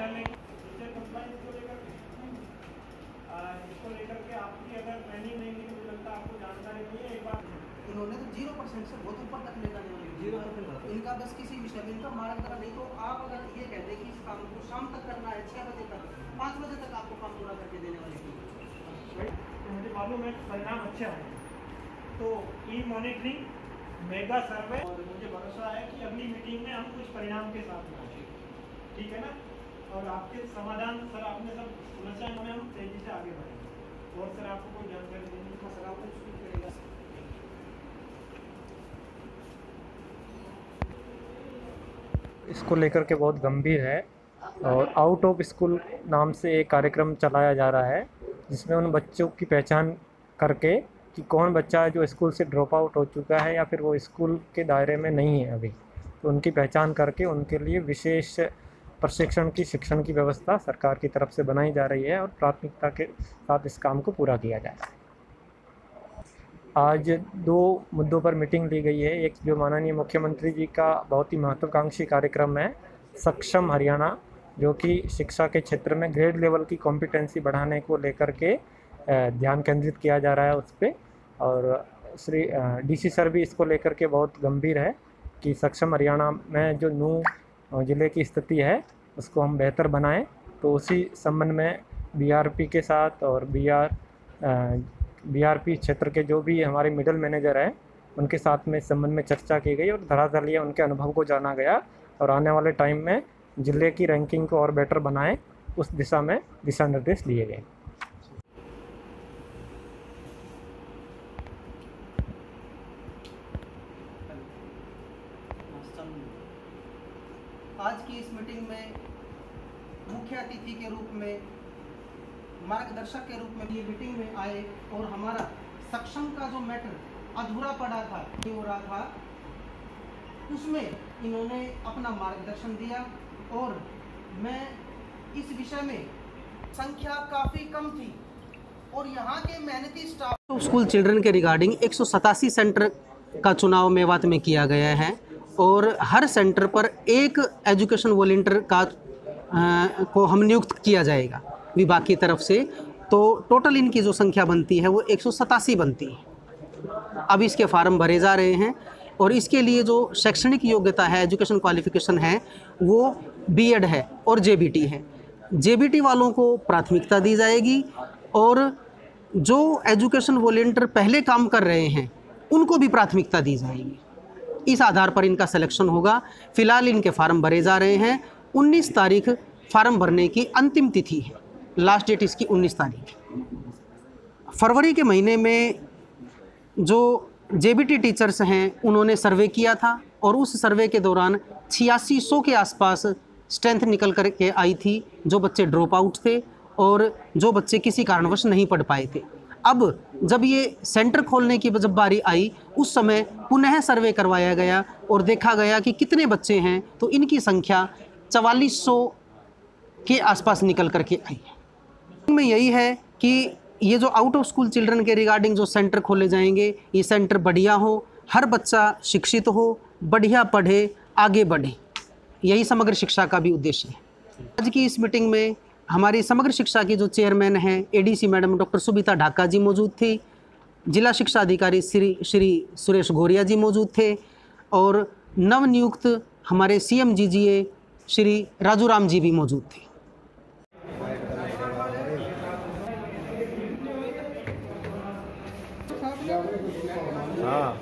निकालने teacher compliance इसको लेकर के आपकी अगर ट्रेनिंग नहीं मिली, मुझे लगता है आपको जानकारी नहीं है। एक बार इन्होंने तो 0% से बहुत ऊपर तक ले जाने वाली 0% इनका बस किसी विषय में इनका मार्गदर्शन नहीं। तो आप अगर ये कहते कि इस काम को शाम तक करना है, 6 बजे तक, 5 बजे तक आपको काम पूरा करके देने वाले की, मुझे मालूम है परिणाम अच्छे आए। तो ई मॉनिटरिंग, मेगा सर्वे, और मुझे भरोसा है कि अगली मीटिंग में हम कुछ परिणाम के साथ में आएंगे, ठीक है ना। और आपके समाधान सर आपने सब समस्याएं में हम तेजी से आगे बढ़ेंगे। और सर आपको कोई जानकारी देनी है? सर आपको शुरू करेगा। इसको लेकर के बहुत गंभीर है और आउट ऑफ स्कूल नाम से एक कार्यक्रम चलाया जा रहा है, जिसमें उन बच्चों की पहचान करके कि कौन बच्चा है जो स्कूल से ड्रॉप आउट हो चुका है या फिर वो स्कूल के दायरे में नहीं है अभी, तो उनकी पहचान करके उनके लिए विशेष प्रशिक्षण की शिक्षण की व्यवस्था सरकार की तरफ से बनाई जा रही है और प्राथमिकता के साथ इस काम को पूरा किया जा रहा है। आज 2 मुद्दों पर मीटिंग ली गई है। एक जो माननीय मुख्यमंत्री जी का बहुत ही महत्वाकांक्षी कार्यक्रम है सक्षम हरियाणा, जो कि शिक्षा के क्षेत्र में ग्रेड लेवल की कॉम्पिटेंसी बढ़ाने को लेकर के ध्यान केंद्रित किया जा रहा है उस पर। और श्री डीसी सर भी इसको लेकर के बहुत गंभीर है कि सक्षम हरियाणा में जो नूंह ज़िले की स्थिति है उसको हम बेहतर बनाएं। तो उसी संबंध में बीआरपी के साथ और बीआरपी क्षेत्र के जो भी हमारे मिडिल मैनेजर हैं उनके साथ में इस संबंध में चर्चा की गई और धरातलीय उनके अनुभव को जाना गया और आने वाले टाइम में ज़िले की रैंकिंग को और बेटर बनाएं, उस दिशा में दिशा निर्देश दिए गए। आज की इस मीटिंग में मुख्य अतिथि के रूप में, मार्गदर्शक के रूप में ये मीटिंग में आए और हमारा सक्षम का जो मैटर अधूरा पड़ा था, हो रहा था, उसमें इन्होंने अपना मार्गदर्शन दिया। और मैं इस विषय में संख्या काफ़ी कम थी और यहाँ के मेहनती स्टाफ स्कूल चिल्ड्रन के रिगार्डिंग 187 सेंटर का चुनाव मेवात में किया गया है और हर सेंटर पर एक एजुकेशन वॉलंटियर का को हम नियुक्त किया जाएगा विभाग की तरफ से। तो टोटल इनकी जो संख्या बनती है वो 187 बनती है। अब इसके फार्म भरे जा रहे हैं और इसके लिए जो शैक्षणिक योग्यता है, एजुकेशन क्वालिफिकेशन है, वो बीएड है और जेबीटी है। जेबीटी वालों को प्राथमिकता दी जाएगी और जो एजुकेशन वॉलंटियर पहले काम कर रहे हैं उनको भी प्राथमिकता दी जाएगी। इस आधार पर इनका सिलेक्शन होगा। फिलहाल इनके फार्म भरे जा रहे हैं। 19 तारीख फार्म भरने की अंतिम तिथि है, लास्ट डेट इसकी 19 तारीख। फरवरी के महीने में जो जेबीटी टीचर्स हैं उन्होंने सर्वे किया था और उस सर्वे के दौरान 8600 के आसपास स्ट्रेंथ निकल कर के आई थी, जो बच्चे ड्रॉप आउट थे और जो बच्चे किसी कारणवश नहीं पढ़ पाए थे। अब जब ये सेंटर खोलने की जब बारी आई, उस समय पुनः सर्वे करवाया गया और देखा गया कि कितने बच्चे हैं, तो इनकी संख्या 4400 के आसपास निकल करके आई है। में यही है कि ये जो आउट ऑफ स्कूल चिल्ड्रन के रिगार्डिंग जो सेंटर खोले जाएंगे, ये सेंटर बढ़िया हो, हर बच्चा शिक्षित हो, बढ़िया पढ़े, आगे बढ़े, यही समग्र शिक्षा का भी उद्देश्य है। आज की इस मीटिंग में हमारी समग्र शिक्षा की जो चेयरमैन हैं ADC madam doctor Subita Dhaka ji मौजूद थी, जिला शिक्षा अधिकारी श्री सुरेश घोरिया जी मौजूद थे और नवनियुक्त हमारे CMGGA श्री राजू राम जी भी मौजूद थे। हाँ,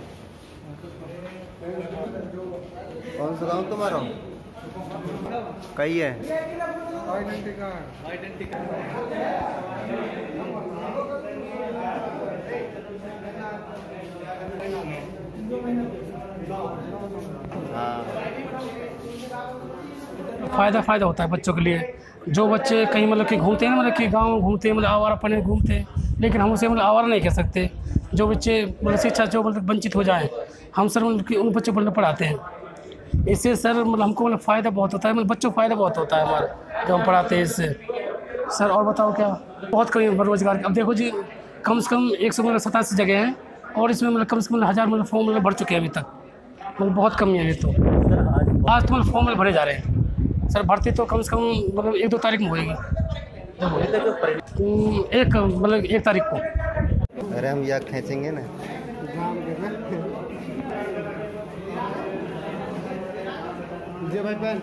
कौन सा गाँव तुम्हारा? कही है फ़ायदा होता है बच्चों के लिए। जो बच्चे कहीं मतलब कि घूमते हैं ना, मतलब कि गाँव घूमते हैं, मतलब आवारा पढ़ने घूमते हैं, लेकिन हम उसे मतलब आवारा नहीं कह सकते। जो बच्चे मतलब शिक्षा जो मतलब वंचित हो जाए, हम सर मतलब कि उन बच्चों को मतलब पढ़ाते हैं। इससे सर मतलब हमको मतलब फ़ायदा बहुत होता है, मतलब बच्चों को फ़ायदा बहुत होता है हमारा जो हम पढ़ाते हैं इससे। सर और बताओ क्या, बहुत कमी है रोज़गार। अब देखो जी, कम से कम 187 जगह हैं और इसमें मतलब कम से कम 1000 मतलब फॉर्म मतलब भर चुके हैं अभी तक। मतलब बहुत कमी है ये तो। आज तो मतलब फॉर्म भरे जा रहे हैं। सर भर्ती तो कम से कम मतलब 1-2 तारीख में होएगी। एक मतलब 1 तारीख को। अरे हम यहाँ खींचेंगे ना। जी भाई बहन।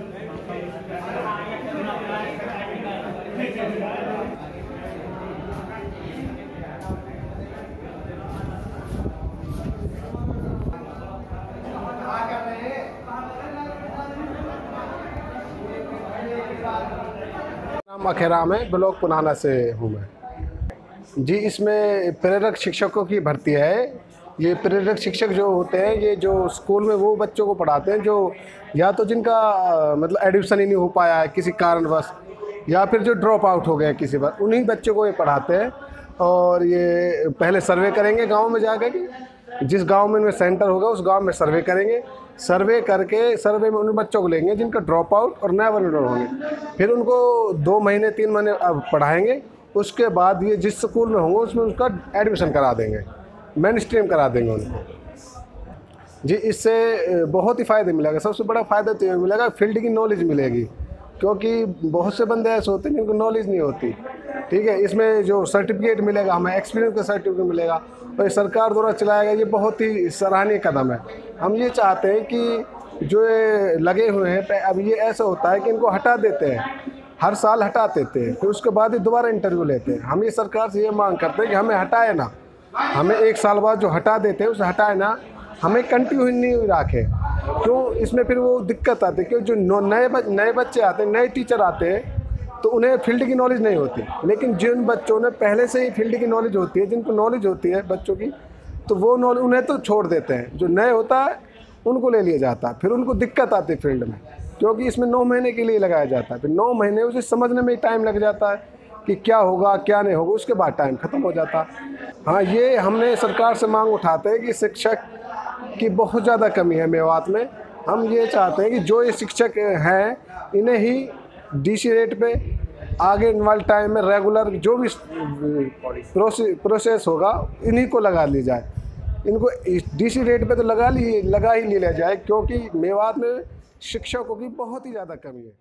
नाम अखेराम है, ब्लॉक पुनाना से हूँ मैं जी। इसमें प्रेरक शिक्षकों की भर्ती है। ये प्रेरक शिक्षक जो होते हैं, ये जो स्कूल में वो बच्चों को पढ़ाते हैं जो या तो जिनका मतलब एडमिशन ही नहीं हो पाया है किसी कारणवश, या फिर जो ड्रॉप आउट हो गए किसी बार, उन्हीं बच्चों को ये पढ़ाते हैं। और ये पहले सर्वे करेंगे गाँव में जाकर कि जिस गाँव में इनमें सेंटर होगा उस गाँव में सर्वे करेंगे। सर्वे करके सर्वे में उन बच्चों को लेंगे जिनका ड्रॉप आउट और नेवर एनरोल होंगे। फिर उनको 2 महीने 3 महीने पढ़ाएंगे। उसके बाद ये जिस स्कूल में होंगे उसमें उसका एडमिशन करा देंगे, मेन स्ट्रीम करा देंगे उनको जी। इससे बहुत ही फ़ायदे मिलेगा। सबसे बड़ा फ़ायदा तो ये मिलेगा, फील्ड की नॉलेज मिलेगी, क्योंकि बहुत से बंदे ऐसे होते हैं जिनको नॉलेज नहीं होती। ठीक है, इसमें जो सर्टिफिकेट मिलेगा हमें, एक्सपीरियंस का सर्टिफिकेट मिलेगा, और सरकार द्वारा चलाया गया ये बहुत ही सराहनीय कदम है। हम ये चाहते हैं कि जो ये लगे हुए हैं, अब ये ऐसा होता है कि इनको हटा देते हैं, हर साल हटा देते हैं, फिर उसके बाद ही दोबारा इंटरव्यू लेते हैं। हम ये सरकार से ये मांग करते हैं कि हमें हटाए ना, हमें 1 साल बाद जो हटा देते हैं उसे हटाए ना, हमें कंटिन्यू रखें। क्यों? इसमें फिर वो दिक्कत आती है कि जो नए बच्चे आते हैं, नए टीचर आते हैं, तो उन्हें फील्ड की नॉलेज नहीं होती। लेकिन जिन बच्चों ने पहले से ही फील्ड की नॉलेज होती है, जिनको नॉलेज होती है बच्चों की, तो वो नॉलेज उन्हें तो छोड़ देते हैं। जो नए होता है उनको ले लिया जाता है, फिर उनको दिक्कत आती है फील्ड में, क्योंकि इसमें 9 महीने के लिए लगाया जाता है। फिर 9 महीने उसे समझने में ही टाइम लग जाता है कि क्या होगा क्या नहीं होगा, उसके बाद टाइम ख़त्म हो जाता है। हाँ, ये हमने सरकार से मांग उठाते हैं कि शिक्षक की बहुत ज़्यादा कमी है मेवात में। हम ये चाहते हैं कि जो ये शिक्षक हैं इन्हें ही DC रेट पे आगे वाले टाइम में रेगुलर जो भी प्रोसेस होगा इन्हीं को लगा ली जाए। इनको DC रेट पे तो लगा ही लिया जाए, क्योंकि मेवात में शिक्षकों की बहुत ही ज़्यादा कमी है।